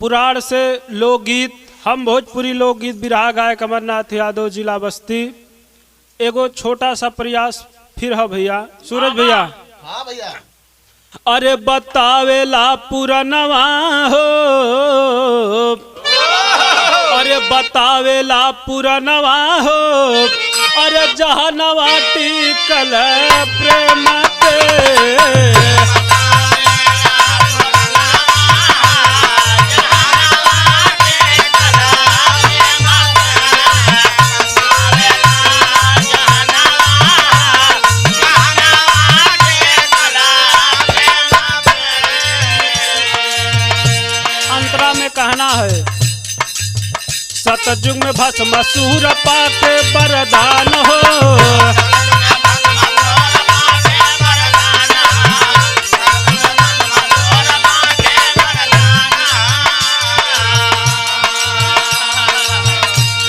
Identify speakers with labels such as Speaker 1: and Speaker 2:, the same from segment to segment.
Speaker 1: पुराण से लोकगीत। हम भोजपुरी लोकगीत बिरहा गायक अमरनाथ यादव, जिला बस्ती। एगो छोटा सा प्रयास फिर है भैया, सूरज भैया।
Speaker 2: हाँ भैया।
Speaker 1: अरे बतावेला पुरनवा हो, अरे बतावेला पुरनवा हो, अरे जहनवा टिकल प्रेम पे। अंतरा में कहना है, सतयुग में भस्मासुर पाके वरदान हो,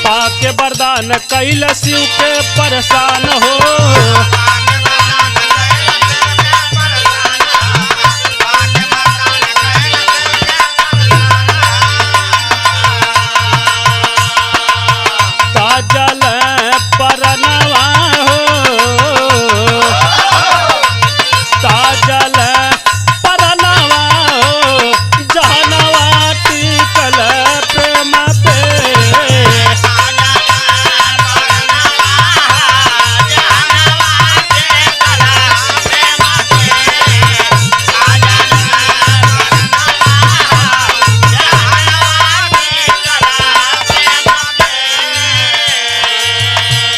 Speaker 1: पाके वरदान कैल शिव के परेशान हो। जल परनवा हो, ताजल परनवा हो, जहनवा टिकल प्रेम पे।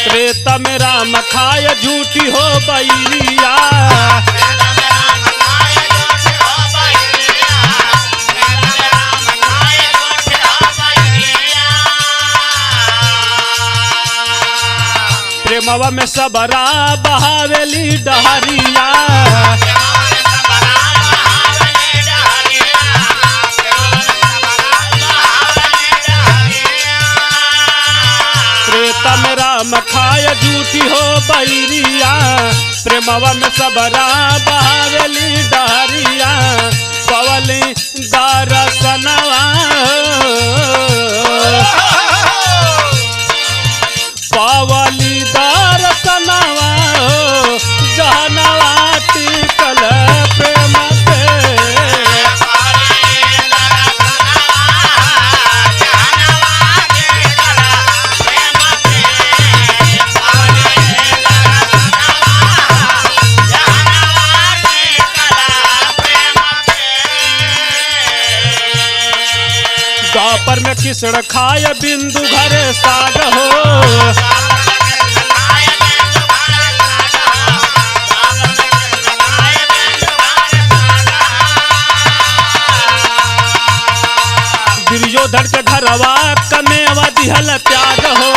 Speaker 1: त्रेता में राम खाय झूठी हो बैरिया, प्रेमवा में सबरा बहावेली डहरिया। त्रेता में राम खाय झूठी हो बैरिया, प्रेमवा में सबरा बहावेली डहरिया। पवली दरसनवा पवली दरसनवा हो, जहनवा टिकल प्रेम पे। द्वापर में किसड़ खाय बिंदु घरे साग हो, दुर्योधन के घरवा कमेवा दिहल त्याग हो।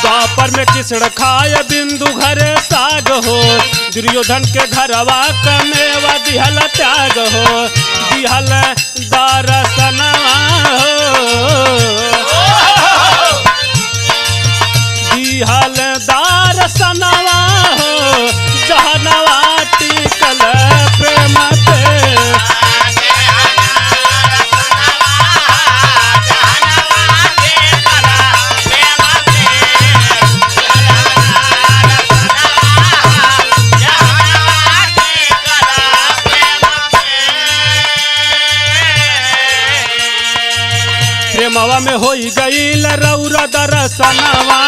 Speaker 1: द्वापर में किसड़ खाय बिंदु घरे साग हो, दुर्योधन के घरवा कमेवा दिहल त्याग हो। दिहल दरसनवा हो, दिहल दरसनवा हो, जहनवा टिकल प्रेम पे। प्रेमवा में होई गईल रौरा दरसनवा,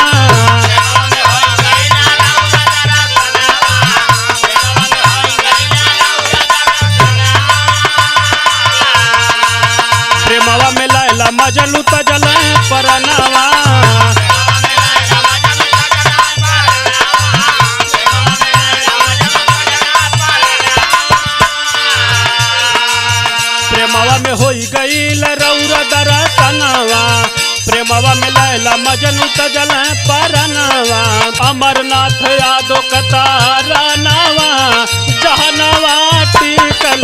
Speaker 1: प्रेमवा में लैला मजनू तजल परनवा। प्रेमवा में होई गईल रौरा दरसनवा, प्रेमवा में लैला मजनू तजल परनवा। अमरनाथ यादव कतारनवा, जहनवा टिकल